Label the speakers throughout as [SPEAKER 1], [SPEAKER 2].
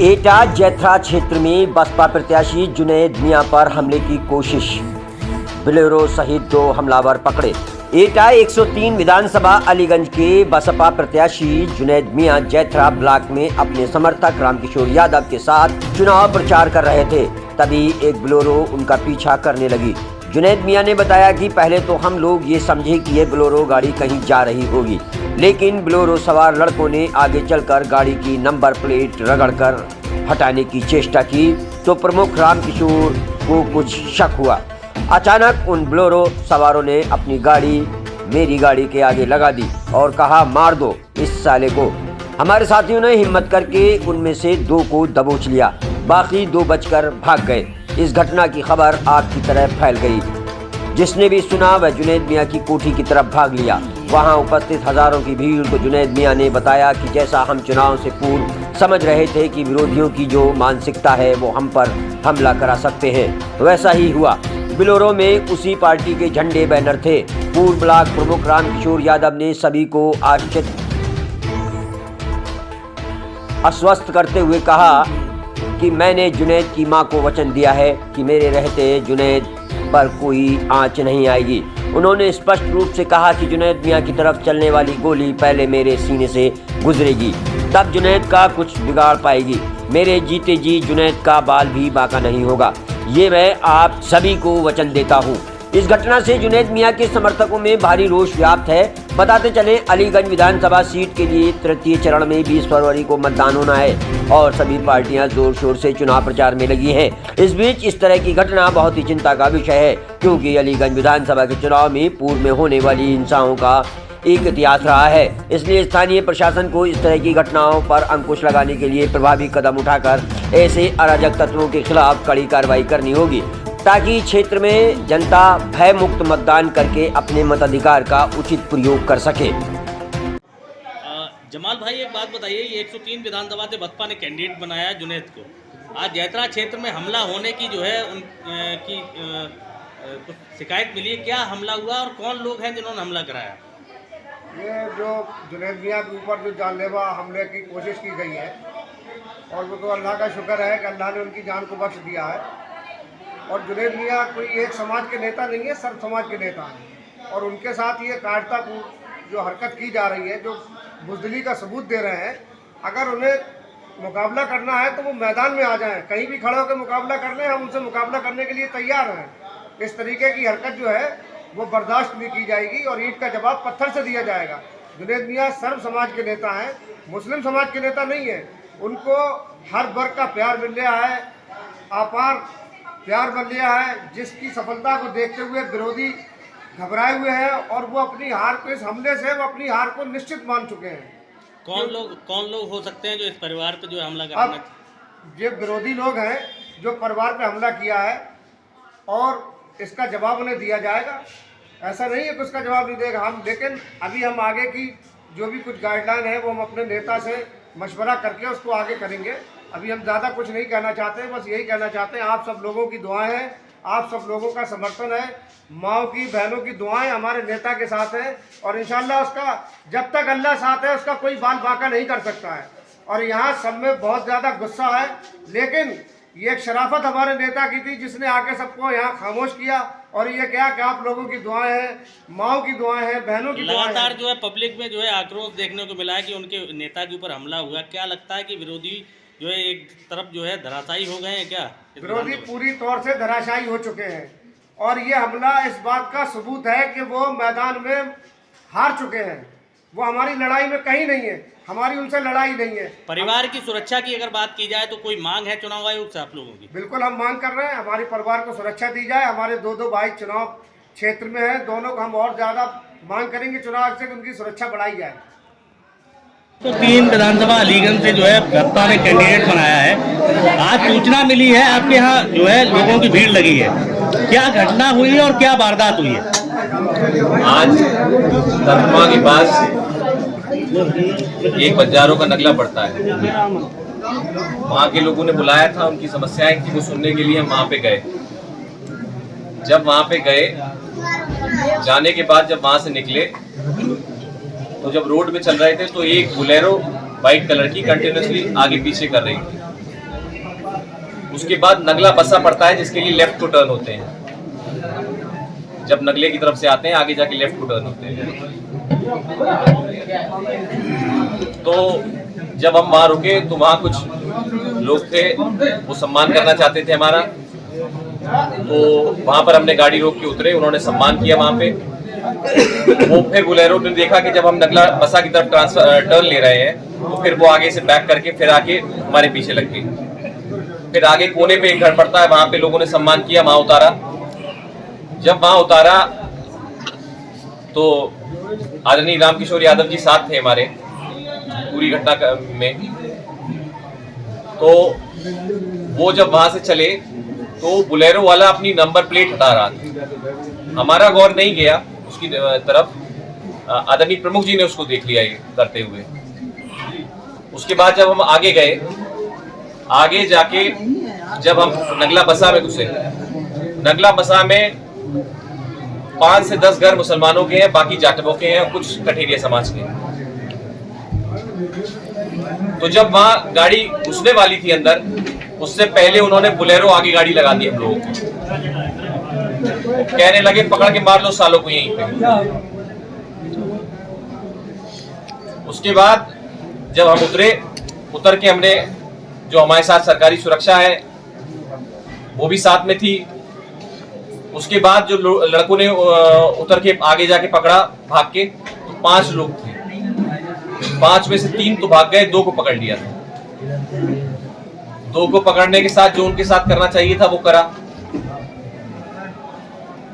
[SPEAKER 1] एटा जैथरा क्षेत्र में बसपा प्रत्याशी जुनैद मियां पर हमले की कोशिश, बोलेरो सहित 2 हमलावर पकड़े। एटा 103 विधानसभा अलीगंज के बसपा प्रत्याशी जुनैद मियां जैथरा ब्लॉक में अपने समर्थक रामकिशोर यादव के साथ चुनाव प्रचार कर रहे थे, तभी एक बोलेरो उनका पीछा करने लगी। जुनैद मियां ने बताया कि पहले तो हम लोग ये समझे कि ये बोलेरो गाड़ी कहीं जा रही होगी, लेकिन बोलेरो सवार लड़कों ने आगे चलकर गाड़ी की नंबर प्लेट रगड़कर हटाने की चेष्टा की तो प्रमुख रामकिशोर को कुछ शक हुआ। अचानक उन बोलेरो सवारों ने अपनी गाड़ी मेरी गाड़ी के आगे लगा दी और कहा, मार दो इस साले को। हमारे साथियों ने हिम्मत करके उनमें से 2 को दबोच लिया, बाकी 2 बचकर भाग गए। इस घटना की खबर आग की तरह फैल गई। जिसने भी सुना वह जुनैद मियां की कोठी की तरफ भाग लिया। वहां उपस्थित हजारों की भीड़ को जुनैद मियां ने बताया कि जैसा हम चुनाव से पूर्व समझ रहे थे कि विरोधियों की जो मानसिकता है वो हम पर हमला करा सकते हैं, वैसा ही हुआ। बोलेरो में उसी पार्टी के झंडे बैनर थे। पूर्व ब्लॉक प्रमुख रामकिशोर यादव ने सभी को आश्वस्त करते हुए कहा कि मैंने जुनैद की मां को वचन दिया है कि मेरे रहते जुनैद पर कोई आंच नहीं आएगी। उन्होंने स्पष्ट रूप से कहा कि जुनैद मियां की तरफ चलने वाली गोली पहले मेरे सीने से गुजरेगी, तब जुनैद का कुछ बिगाड़ पाएगी। मेरे जीते जी जुनैद का बाल भी बांका नहीं होगा, ये मैं आप सभी को वचन देता हूँ। इस घटना से जुनैद मियां के समर्थकों में भारी रोष व्याप्त है। बताते चले, अलीगंज विधानसभा सीट के लिए तृतीय चरण में 20 फरवरी को मतदान होना है और सभी पार्टियां जोर शोर से चुनाव प्रचार में लगी हैं। इस बीच इस तरह की घटना बहुत ही चिंता का विषय है, क्योंकि अलीगंज विधानसभा के चुनाव में पूर्व में होने वाली हिंसाओं का एक इतिहास रहा है। इसलिए स्थानीय प्रशासन को इस तरह की घटनाओं पर अंकुश लगाने के लिए प्रभावी कदम उठाकर ऐसे अराजक तत्वों के खिलाफ कड़ी कार्रवाई करनी होगी, ताकि क्षेत्र में जनता भय मुक्त मतदान करके अपने मताधिकार का उचित प्रयोग कर सके।
[SPEAKER 2] जमाल भाई, एक बात बताइए, ये 103 विधानसभा से बसपा ने कैंडिडेट बनाया जुनैद को। आज जैथरा क्षेत्र में हमला होने की जो है उनकी कुछ शिकायत मिली है, क्या हमला हुआ और कौन लोग हैं जिन्होंने हमला कराया?
[SPEAKER 3] ये जो जुनैद मियां के ऊपर जो जानलेवा हमले की कोशिश की गई है, और वो तो अल्लाह का शुक्र है कि अल्लाह ने उनकी जान को बख्श दिया है। और जुनैद मियां कोई एक समाज के नेता नहीं है, सर्व समाज के नेता हैं। और उनके साथ ये कायरतापूर्ण जो हरकत की जा रही है, जो बुज़दिली का सबूत दे रहे हैं, अगर उन्हें मुकाबला करना है तो वो मैदान में आ जाएं, कहीं भी खड़े होकर मुकाबला कर लें, हम उनसे मुकाबला करने के लिए तैयार हैं। इस तरीके की हरकत जो है वो बर्दाश्त नहीं की जाएगी और ईंट का जवाब पत्थर से दिया जाएगा। जुनैद मियां सर्व समाज के नेता हैं, मुस्लिम समाज के नेता नहीं है। उनको हर वर्ग का प्यार मिल रहा है, अपार प्यार बन लिया है, जिसकी सफलता को देखते हुए विरोधी घबराए हुए हैं और वो अपनी हार को, इस हमले से वो अपनी हार को निश्चित मान चुके हैं।
[SPEAKER 2] कौन लोग हो सकते हैं जो इस परिवार पर जो हमला करना?
[SPEAKER 3] अब ये विरोधी लोग हैं जो परिवार पे हमला किया है और इसका जवाब उन्हें दिया जाएगा। ऐसा नहीं है कि उसका जवाब नहीं देगा हम, लेकिन अभी हम आगे की जो भी कुछ गाइडलाइन है वो हम अपने नेता से मशवरा करके उसको आगे करेंगे। अभी हम ज़्यादा कुछ नहीं कहना चाहते हैं, बस यही कहना चाहते हैं, आप सब लोगों की दुआएं हैं, आप सब लोगों का समर्थन है, माँओं की बहनों की दुआएं हमारे नेता के साथ हैं और इंशाल्लाह उसका जब तक अल्लाह साथ है उसका कोई बाल बांका नहीं कर सकता है। और यहाँ सब में बहुत ज़्यादा गुस्सा है, लेकिन ये एक शराफत हमारे नेता की थी जिसने आके सबको यहाँ खामोश किया और ये क्या कि आप लोगों की दुआएं हैं, माँओं की दुआएं हैं, बहनों की दुआएं हैं।
[SPEAKER 2] लगातार जो है पब्लिक में जो है आक्रोश देखने को मिला है कि उनके नेता के ऊपर हमला हुआ। क्या लगता है कि विरोधी जो है एक तरफ जो है धराशायी हो गए हैं? क्या
[SPEAKER 3] विरोधी पूरी तौर से धराशायी हो चुके हैं और ये हमला इस बात का सबूत है कि वो मैदान में हार चुके हैं। वो हमारी लड़ाई में कहीं नहीं है, हमारी उनसे लड़ाई नहीं है।
[SPEAKER 2] परिवार की सुरक्षा की अगर बात की जाए तो कोई मांग है चुनाव आयोग से आप लोगों की?
[SPEAKER 3] बिल्कुल हम मांग कर रहे हैं, हमारे परिवार को सुरक्षा दी जाए। हमारे 2 भाई चुनाव क्षेत्र में हैं, दोनों को हम और ज़्यादा मांग करेंगे चुनाव आयोग से कि उनकी सुरक्षा बढ़ाई जाए।
[SPEAKER 2] तो 3 विधानसभा अलीगंज से जो है बसपा ने कैंडिडेट बनाया है। आज सूचना मिली है आपके यहाँ जो है लोगों की भीड़ लगी है, क्या घटना हुई है और क्या वारदात हुई है?
[SPEAKER 4] आज तर्जमा के पास एक बंजारों का नगला पड़ता है, वहाँ के लोगों ने बुलाया था, उनकी समस्याएं थी वो सुनने के लिए हम वहाँ पे गए। जब वहाँ पे गए, जाने के बाद जब वहाँ से निकले तो जब रोड पे चल रहे थे तो एक बोलेरो वाइट कलर की कंटिन्यूसली आगे पीछे कर रही थी। उसके बाद नगला बसा पड़ता है जिसके लिए लेफ्ट को टर्न होते हैं। जब नगले की तरफ से आते हैं आगे जाके लेफ्ट को टर्न होते हैं। तो जब हम वहां रुके तो वहां कुछ लोग थे, वो सम्मान करना चाहते थे हमारा। तो वहां पर हमने गाड़ी रोक के उतरे, उन्होंने सम्मान किया वहां पे। वो फिर बोलेरो ने देखा कि जब हम नगला बसा की तरफ टर्न ले रहे हैं तो फिर वो आगे से बैक करके फिर आके हमारे पीछे लग गई। फिर आगे कोने पे एक घर पड़ता है, वहां पे लोगों ने सम्मान किया, वहां उतारा। जब वहां उतारा तो आदरणीय रामकिशोर यादव जी साथ थे हमारे पूरी घटना में। तो वो जब वहां से चले तो बुलेरो वाला अपनी नंबर प्लेट हटा रहा था। हमारा गौर नहीं गया उसकी तरफ, आदरणीय प्रमुख जी ने उसको देख लिया ये करते हुए। उसके बाद जब हम आगे गए, आगे जाके जब हम नगला बसा में घुसे, नगला बसा में 5 से 10 घर मुसलमानों के हैं, बाकी जाटवों के हैं, कुछ कठेरिया समाज के हैं। तो जब वहां गाड़ी घुसने वाली थी अंदर, उससे पहले उन्होंने बुलेरो आगे गाड़ी लगा दी हम लोगों की। कहने लगे पकड़ के मार लो सालों को यहीं पे। उसके बाद जब हम उतर के हमने, जो हमारे साथ सरकारी सुरक्षा है वो भी साथ में थी। उसके बाद जो लड़कों ने उतर के आगे जाके पकड़ा भाग के, तो 5 लोग थे। 5 में से 3 तो भाग गए, 2 को पकड़ लिया था। 2 को पकड़ने के साथ जो उनके साथ करना चाहिए था वो करा।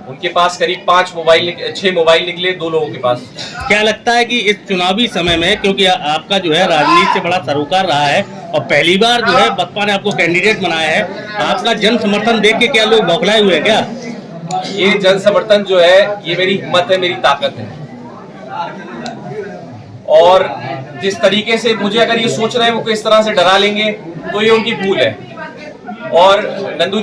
[SPEAKER 4] उनके पास करीब 6 मोबाइल निकले 2 लोगों के पास।
[SPEAKER 2] क्या लगता है कि इस चुनावी समय में, क्योंकि आपका जो है राजनीति से बड़ा सरोकार रहा है और पहली बार जो है बसपा ने आपको कैंडिडेट बनाया है, आपका जन समर्थन देख के क्या लोग बौखलाए हुए हैं क्या?
[SPEAKER 4] ये जन समर्थन जो है ये मेरी हिम्मत है, मेरी ताकत है। और जिस तरीके से मुझे अगर ये सोच रहे हैं वो किस तरह से डरा लेंगे तो ये उनकी भूल है। और नंदू जी